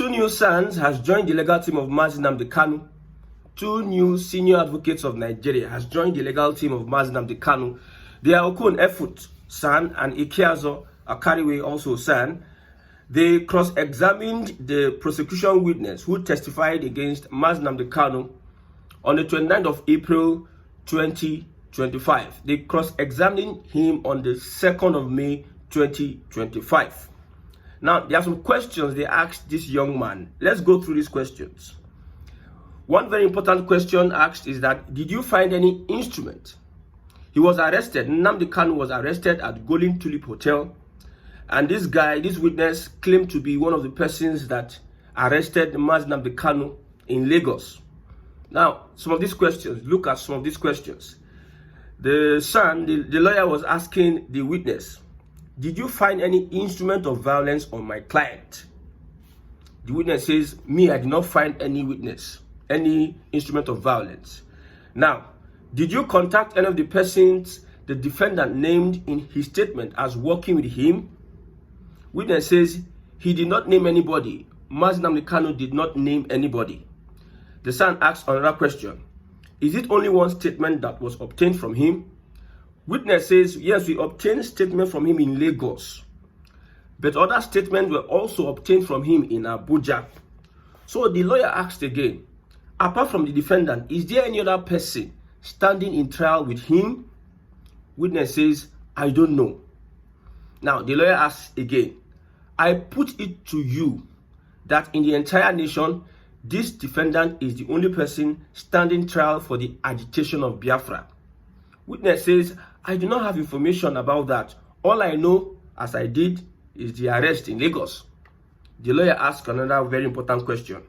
Two new sons has joined the legal team of Nnamdi Kanu. Two new senior advocates of Nigeria has joined the legal team of Nnamdi Kanu. They are Okun Efut son and Ikeazo Akariwe also son. They cross-examined the prosecution witness who testified against Nnamdi Kanu on the 29th of April 2025. They cross-examined him on the 2nd of May 2025. Now, there are some questions they asked this young man. Let's go through these questions. One very important question asked is that, did you find any instrument? He was arrested. Nnamdi Kanu was arrested at Golden Tulip Hotel. And this witness, claimed to be one of the persons that arrested Nnamdi Kanu in Lagos. Now, some of these questions, look at some of these questions. The lawyer was asking the witness, did you find any instrument of violence on my client? The witness says, me, I did not find any instrument of violence. Now, did you contact any of the persons the defendant named in his statement as working with him? Witness says he did not name anybody. Nnamdi Kanu did not name anybody. The son asks another question. Is it only one statement that was obtained from him? Witness says, yes, we obtained statement from him in Lagos, but other statements were also obtained from him in Abuja. So the lawyer asked again, apart from the defendant, is there any other person standing in trial with him? Witness says, I don't know. Now the lawyer asks again, I put it to you that in the entire nation, this defendant is the only person standing trial for the agitation of Biafra. Witness says, I do not have information about that. All I know, as I did, is the arrest in Lagos. The lawyer asked another very important question.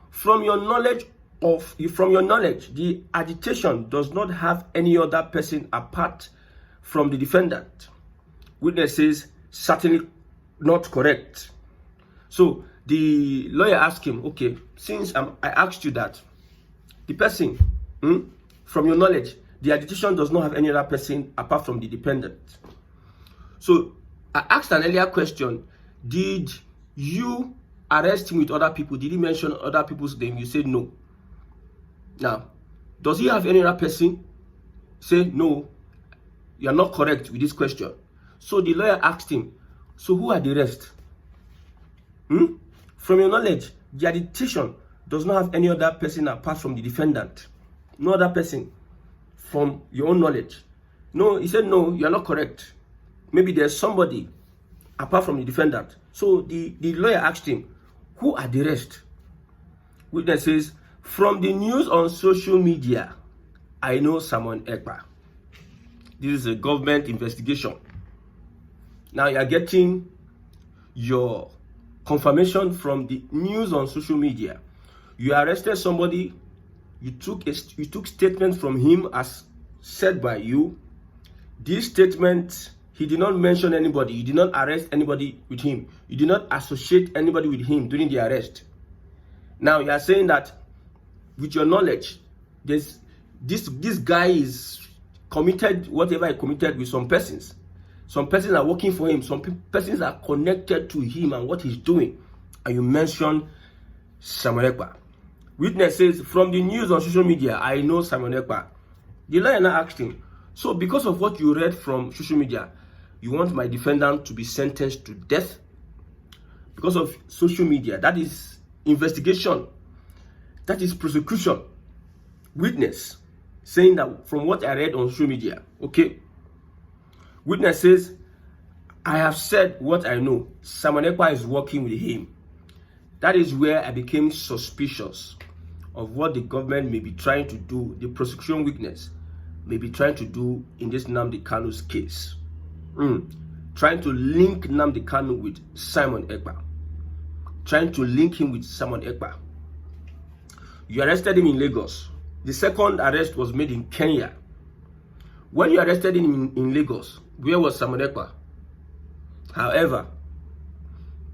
From your knowledge, the agitation does not have any other person apart from the defendant. Witness says, certainly not correct. So the lawyer asked him, okay, since I asked you that, the person, from your knowledge, the agitation does not have any other person apart from the defendant. So I asked an earlier question, did you arrest him with other people? Did he mention other people's name? You said no. Now, does he have any other person? Say no, you are not correct with this question. So the lawyer asked him, so who are the rest? From your knowledge, the agitation does not have any other person apart from the defendant. No other person from your own knowledge. No, he said, no, you are not correct. Maybe there's somebody apart from the defendant. So the lawyer asked him, who are the rest? Witness says, from the news on social media, I know someone Ekpa. This is a government investigation. Now you are getting your confirmation from the news on social media. You arrested somebody, you took statements from him as said by you. This statement, he did not mention anybody. You did not arrest anybody with him. You did not associate anybody with him during the arrest. Now you are saying that with your knowledge, this guy is committed whatever he committed with some persons. Some persons are working for him. Some persons are connected to him and what he's doing. And you mentioned Samuel Ekpa. Witness says, from the news on social media, I know Samuel Ekpa. The lawyer now asked him, so because of what you read from social media, you want my defendant to be sentenced to death? Because of social media, that is investigation. That is prosecution. Witness saying that from what I read on social media, okay. Witness says, I have said what I know. Samuel Ekpa is working with him. That is where I became suspicious of what the government may be trying to do, the prosecution witness may be trying to do in this Nnamdi Kanu's case. Trying to link Nnamdi Kanu with Simon Ekpa. Trying to link him with Simon Ekpa. You arrested him in Lagos. The second arrest was made in Kenya. When you arrested him in Lagos, where was Simon Ekpa? However,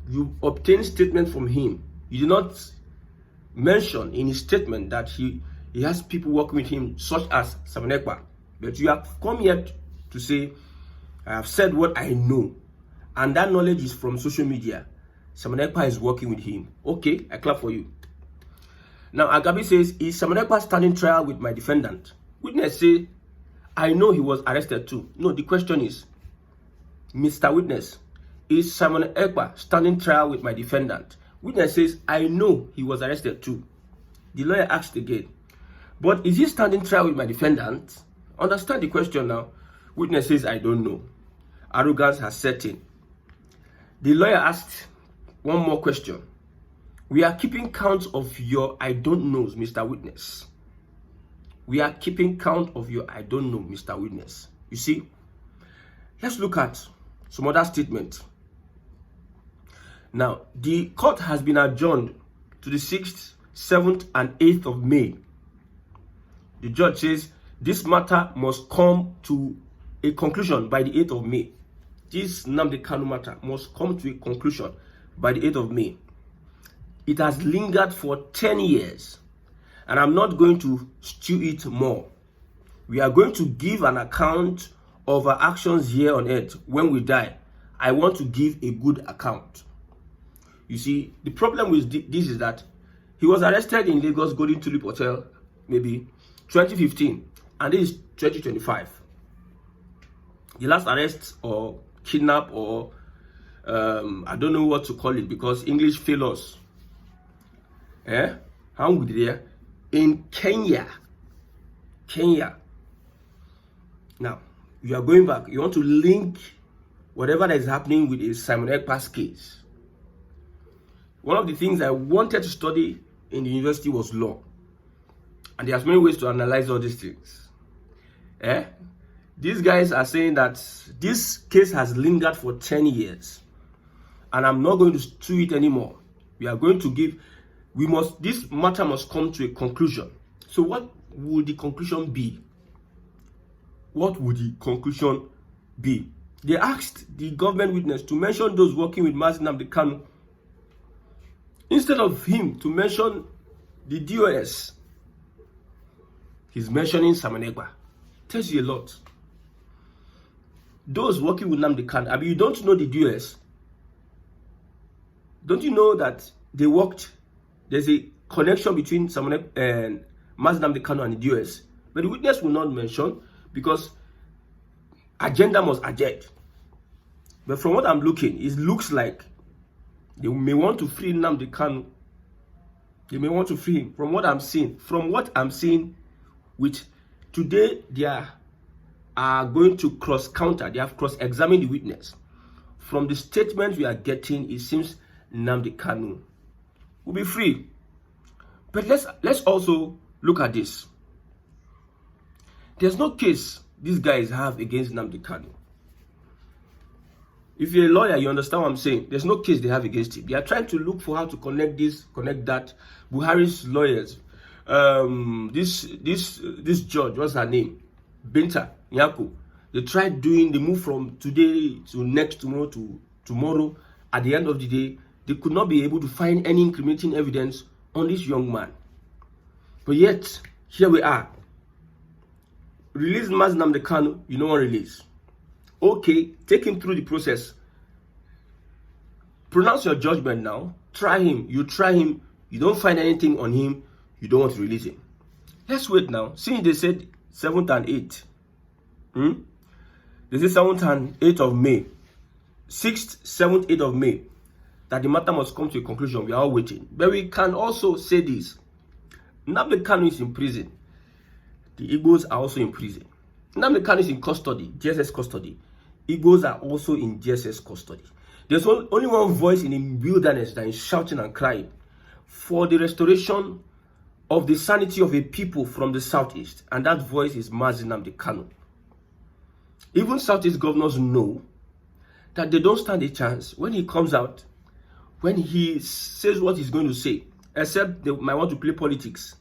you obtained statement from him. You did not mention in his statement that he has people working with him, such as Simon Ekpa. But you have come here to say, I have said what I know. And that knowledge is from social media. Simon Ekpa is working with him. Okay, I clap for you. Now, Agabi says, is Simon Ekpa standing trial with my defendant? Witness say, I know he was arrested too. No, the question is, Mr. Witness, is Simon Ekpa standing trial with my defendant? Witness says, I know he was arrested too. The lawyer asked again, but is he standing trial with my defendant? Understand the question now. Witness says, I don't know. Arrogance has set in. The lawyer asked one more question. We are keeping count of your I don't knows, Mr. Witness. We are keeping count of your I don't know, Mr. Witness. You see, let's look at some other statement. Now, the court has been adjourned to the 6th, 7th, and 8th of May. The judge says this matter must come to a conclusion by the 8th of May. This Nnamdi Kanu matter must come to a conclusion by the 8th of May. It has lingered for 10 years, and I'm not going to stew it more. We are going to give an account of our actions here on earth when we die. I want to give a good account. You see, the problem with this is that he was arrested in Lagos Golden Tulip Hotel, maybe 2015, and this is 2025. The last arrest or kidnap or I don't know what to call it because English fails us. How would there in Kenya? Now you are going back. You want to link whatever that is happening with a Simon Ekpa's case. One of the things I wanted to study in the university was law, and there's many ways to analyze all these things. These guys are saying that this case has lingered for 10 years, and I'm not going to stew it anymore. We are going to give. This matter must come to a conclusion. So what would the conclusion be? What would the conclusion be? They asked the government witness to mention those working with Nnamdi Kanu instead of him to mention the DOS. He's mentioning Simon Ekpa. Tells you a lot. Those working with Nnamdi Kanu, I mean, you don't know the DOS. Don't you know that they worked? There's a connection between Simon and Nnamdi Kanu and the DOS. But the witness will not mention because agenda must adjourn. But from what I'm looking, it looks like they may want to free Nnamdi Kanu. They may want to free him. From what I'm seeing, which today they are going to cross-counter. They have cross-examined the witness. From the statement we are getting, it seems Nnamdi Kanu will be free. But let's also look at this. There's no case these guys have against Nnamdi Kanu. If you're a lawyer, you understand what I'm saying. There's no case they have against him. They are trying to look for how to connect this, connect that. Buhari's lawyers, this judge, what's her name? Binta Nyako. They tried doing the move from today to next tomorrow to tomorrow. At the end of the day, they could not be able to find any incriminating evidence on this young man. But yet, here we are. Release Nnamdi Kanu, you don't want to release. Okay, take him through the process. Pronounce your judgment now. Try him. You try him. You don't find anything on him. You don't want to release him. Let's wait now. Since they said 7th and 8th. They said 7th and 8th of May. 6th, 7th, 8th of May. That the matter must come to a conclusion. We are all waiting. But we can also say this. Nnamdi Kanu is in prison. The Igbos are also in prison. Nnamdi Kanu is in custody, GSS custody. Igbos are also in GSS custody. There's only one voice in the wilderness that is shouting and crying for the restoration of the sanity of a people from the southeast, and that voice is Nnamdi Kanu. Even southeast governors know that they don't stand a chance when he comes out, when he says what he's going to say, except they might want to play politics.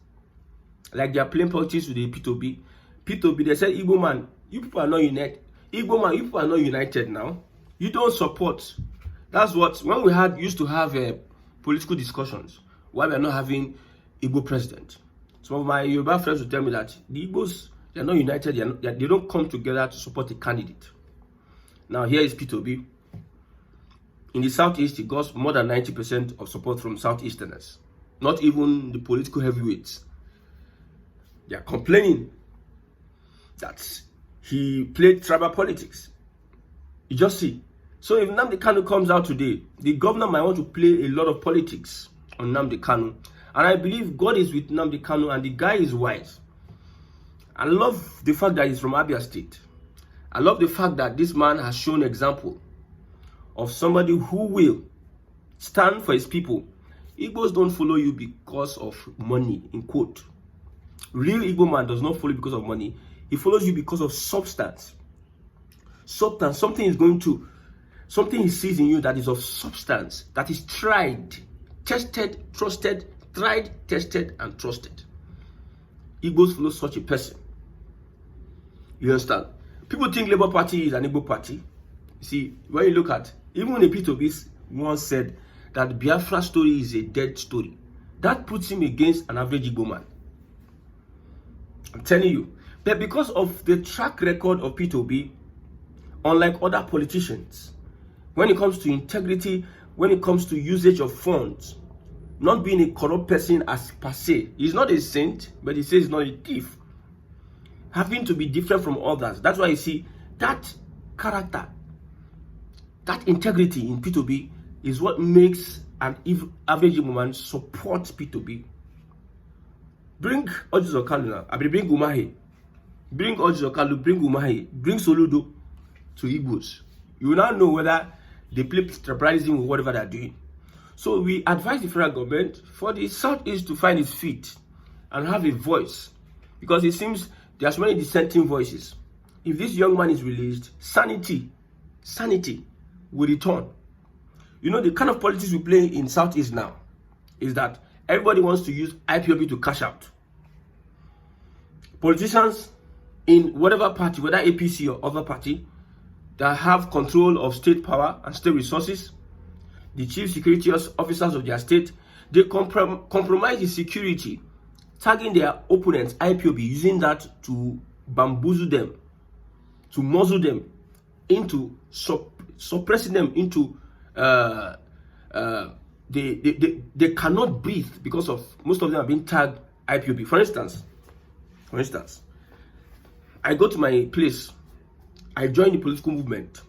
Like they are playing politics with the P2B. P2B, they say, Igbo man, you people are not united. Igbo man, you people are not united now. You don't support. That's what, when we used to have political discussions, why we are not having Igbo president. Some of my Yoruba friends will tell me that the Igbos, they are not united, they don't come together to support a candidate. Now here is P2B. In the Southeast, he got more than 90% of support from Southeasterners. Not even the political heavyweights. They are complaining that he played tribal politics. You just see. So if Nnamdi Kanu comes out today, the governor might want to play a lot of politics on Nnamdi Kanu. And I believe God is with Nnamdi Kanu and the guy is wise. I love the fact that he's from Abia State. I love the fact that this man has shown example of somebody who will stand for his people. Igbos don't follow you because of money, in quote. Real Igbo man does not follow you because of money. He follows you because of substance. Substance, something he sees in you that is of substance, that is tried, tested, trusted, tried, tested, and trusted. Igbos follow such a person. You understand? People think Labour Party is an Igbo party. You see, when you look at, even when Epitobis once said that Biafra story is a dead story, that puts him against an average Igbo man. I'm telling you. But because of the track record of P2B, unlike other politicians, when it comes to integrity, when it comes to usage of funds, not being a corrupt person as per se, he's not a saint, but he says he's not a thief. Having to be different from others. That's why you see that character, that integrity in P2B is what makes an average woman support P2B. Bring Ojizo Kalu now. Bring Umahi. Bring Ojizo Kalu, bring Umahi, bring Soludo to Igbos. You will now know whether they play tribalism or whatever they're doing. So we advise the federal government for the Southeast to find its feet and have a voice. Because it seems there's many dissenting voices. If this young man is released, sanity will return. You know, the kind of politics we play in Southeast now is that everybody wants to use IPOB to cash out. Politicians in whatever party, whether APC or other party, that have control of state power and state resources, the chief security officers of their state, they compromise the security, tagging their opponents, IPOB, using that to bamboozle them, to muzzle them, into suppressing them into they cannot breathe because of most of them are being tagged IPOB. For instance, I go to my place, I join the political movement,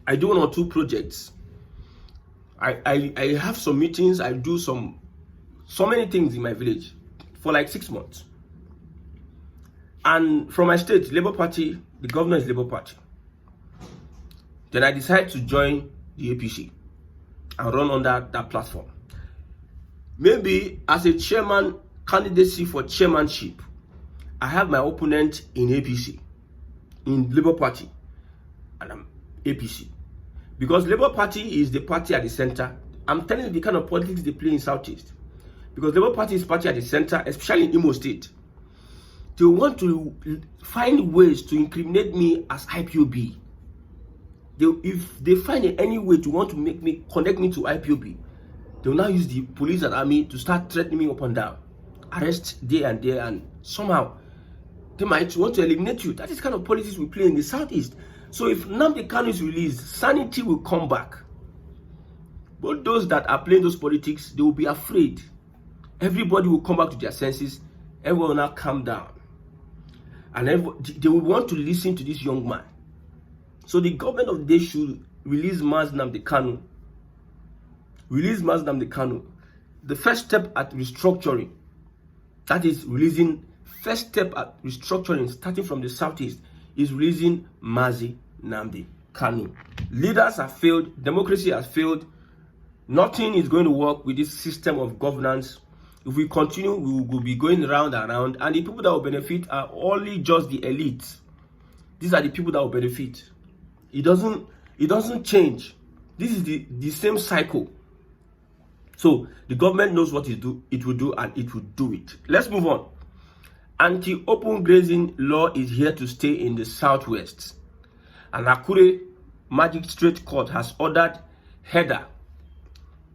I do 1 or 2 projects, I have some meetings, I do so many things in my village for like 6 months. And from my state, Labour Party, the governor is Labour Party. Then I decide to join the APC and run under that platform. Maybe as a chairman candidacy for chairmanship, I have my opponent in APC, in Labour Party, and I'm APC. Because Labour Party is the party at the center. I'm telling you the kind of politics they play in Southeast. Because Labour Party is party at the center, especially in Imo State. They want to find ways to incriminate me as IPOB. If they find any way to want to connect me to IPOB, they will now use the police and army to start threatening me up and down. Arrest there and there, and somehow they might want to eliminate you. That is the kind of politics we play in the Southeast. So if Nnamdi Kanu is released, sanity will come back. But those that are playing those politics, they will be afraid. Everybody will come back to their senses. Everyone will now calm down. And they will want to listen to this young man. So the government of the day should release Nnamdi Kanu. Release Nnamdi Kanu. The first step at restructuring, that is releasing, first step at restructuring, starting from the Southeast, is releasing Nnamdi Kanu. Leaders have failed. Democracy has failed. Nothing is going to work with this system of governance. If we continue, we will be going round and round, and the people that will benefit are only just the elites. These are the people that will benefit. It doesn't change. This is the same cycle. So the government knows what it will do, and it will do it. Let's move on. Anti-open grazing law is here to stay in the Southwest. An Akure Magistrate Court has ordered Heather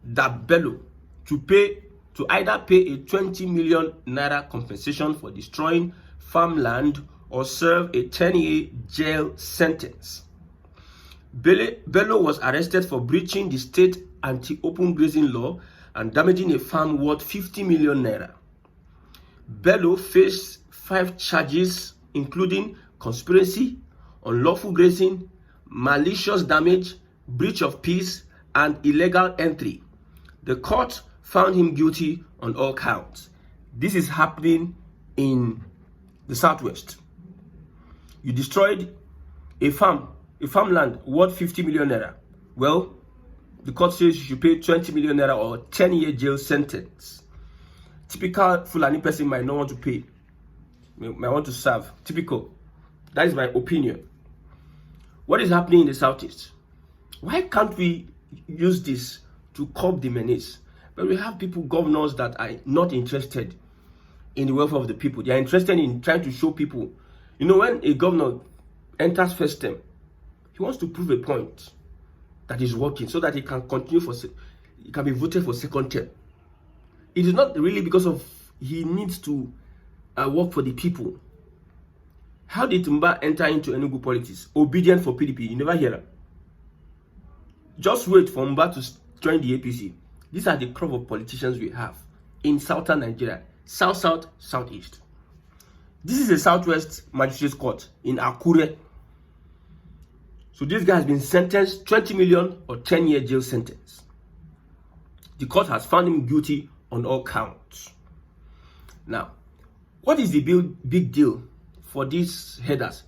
Dabello to either pay a 20 million naira compensation for destroying farmland or serve a 10-year jail sentence. Bello was arrested for breaching the state anti-open grazing law and damaging a farm worth 50 million naira. Bello faced 5 charges, including conspiracy, unlawful grazing, malicious damage, breach of peace, and illegal entry. The court found him guilty on all counts. This is happening in the southwest. You destroyed a farmland worth 50 million naira. Well, the court says you should pay 20 million naira or 10-year jail sentence. Typical Fulani person might not want to pay, might want to serve. Typical. That is my opinion. What is happening in the southeast? Why can't we use this to curb the menace? But we have people, governors, that are not interested in the welfare of the people. They are interested in trying to show people. You know, when a governor enters first term, he wants to prove a point that is working so that he can continue he can be voted for second term. It is not really because of he needs to work for the people. How did Tumba enter into Enugu politics? Obedient for PDP. You never hear that. Just wait for Mba to join the APC. These are the crop of politicians we have in southern Nigeria. South, south, southeast. This is a southwest magistrates court in Akure. So this guy has been sentenced 20 million or 10-year jail sentence. The court has found him guilty on all counts. Now, what is the big deal for these headers?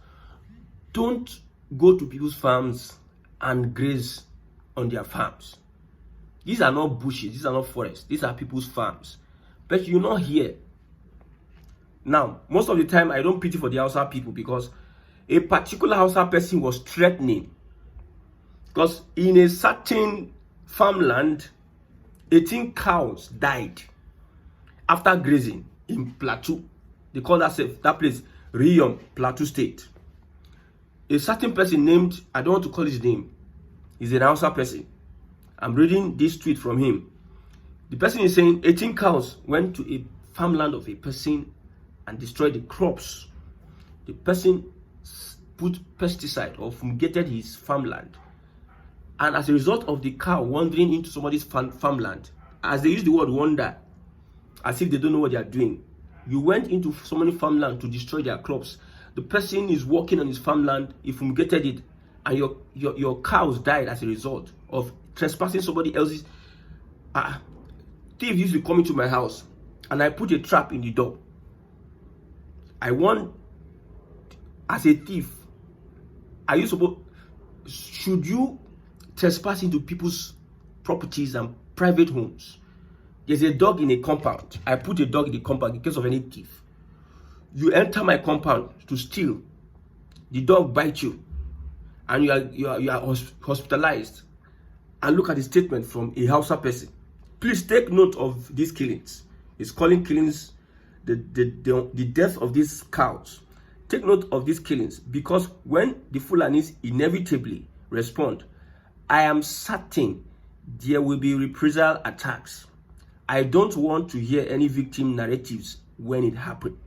Don't go to people's farms and graze on their farms. These are not bushes, these are not forests, these are people's farms. But you're not here. Now, most of the time, I don't pity for the Hausa people because a particular Hausa person was threatening. Because in a certain farmland, 18 cows died after grazing in Plateau. They call that place Riyom, Plateau State. A certain person named, I don't want to call his name, he's an Hausa person. I'm reading this tweet from him. The person is saying 18 cows went to a farmland of a person and destroyed the crops. The person put pesticide or fumigated his farmland. And as a result of the cow wandering into somebody's farmland, as they use the word wander, as if they don't know what they are doing, you went into somebody's farmland to destroy their crops. The person is working on his farmland, he fumigated it, and your cows died as a result of trespassing somebody else's. Thieves used to come into my house and I put a trap in the door. I want, as a thief, should you trespass into people's properties and private homes? There's a dog in a compound. I put a dog in the compound in case of any thief. You enter my compound to steal. The dog bites you and you are hospitalized. And look at the statement from a Hausa person. Please take note of these killings. It's calling killings the death of these cows. Take note of these killings because when the Fulanis inevitably respond, I am certain there will be reprisal attacks. I don't want to hear any victim narratives when it happened.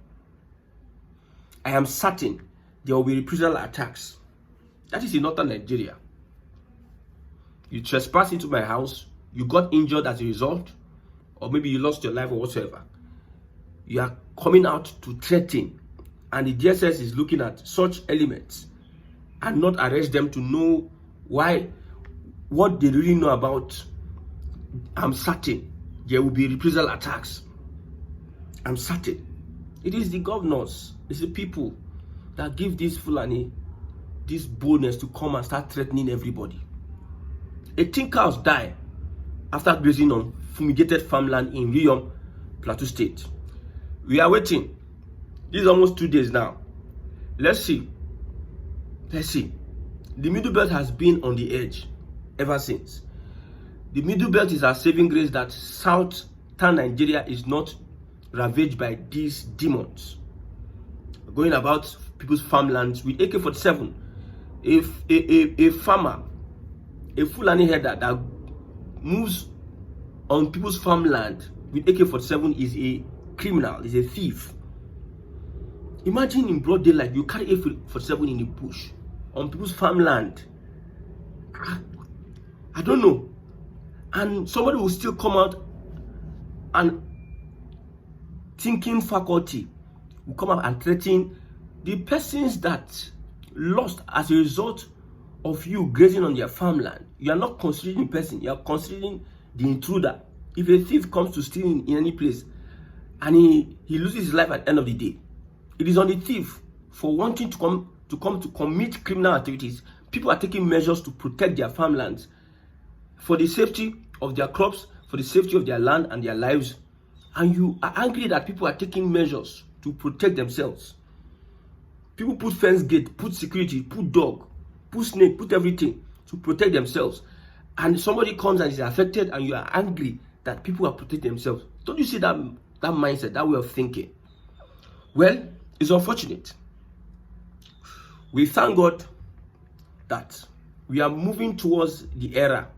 I am certain there will be reprisal attacks. That is in northern Nigeria. You trespassed into my house, you got injured as a result, or maybe you lost your life or whatsoever. You are coming out to threaten, and the DSS is looking at such elements and not arrest them to know what they really know about. I'm certain there will be reprisal attacks. I'm certain. It is the governors, it's the people that give this Fulani this boldness to come and start threatening everybody. 18 cows die after grazing on fumigated farmland in Riyom, Plateau State. We are waiting. This is almost 2 days now. Let's see. The Middle Belt has been on the edge ever since. The Middle Belt is our saving grace that southern Nigeria is not ravaged by these demons going about people's farmlands with AK-47. If a farmer, a Fulani header that moves on people's farmland with AK-47 is a criminal, is a thief. Imagine in broad daylight, you carry AK-47 in the bush on people's farmland. I don't know. And somebody will still come out, and thinking faculty will come out and threaten the persons that lost as a result of you grazing on their farmland. You are not considering the person, you are considering the intruder. If a thief comes to steal in any place and he loses his life at the end of the day, it is on the thief for wanting to come to commit criminal activities. People are taking measures to protect their farmlands for the safety of their crops, for the safety of their land and their lives. And you are angry that people are taking measures to protect themselves. People put fence gate, put security, put dog, put snake, put everything to protect themselves. And somebody comes and is affected, and you are angry that people are protecting themselves. Don't you see that mindset, that way of thinking? Well, it's unfortunate. We thank God that we are moving towards the era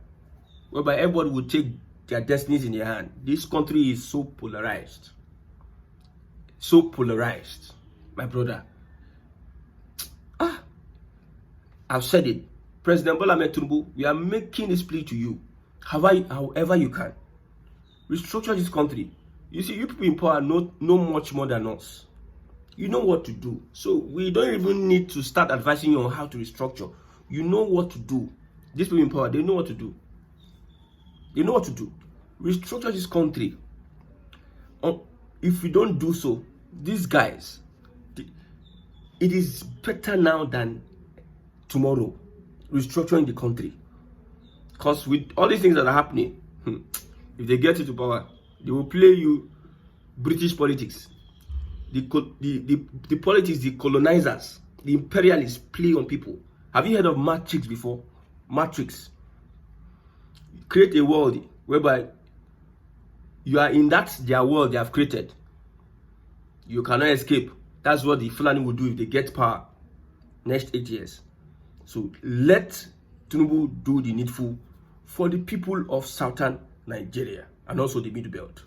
whereby everybody will take their destinies in their hand. This country is so polarized. So polarized, my brother. I've said it. President Bola Ahmed Tinubu, we are making this plea to you. However you can. Restructure this country. You see, you people in power know much more than us. You know what to do. So we don't even need to start advising you on how to restructure. You know what to do. These people in power, they know what to do. They know what to do. Restructure this country. If we don't do so, these guys, it is better now than tomorrow, restructuring the country. Because with all these things that are happening, if they get into power, they will play you British politics. The politics, the colonizers, the imperialists play on people. Have you heard of Matrix before? Matrix. Create a world whereby you are in their world they have created. You cannot escape. That's what the Fulani will do if they get power next 8 years. So let Tinubu do the needful for the people of southern Nigeria and also the Middle Belt.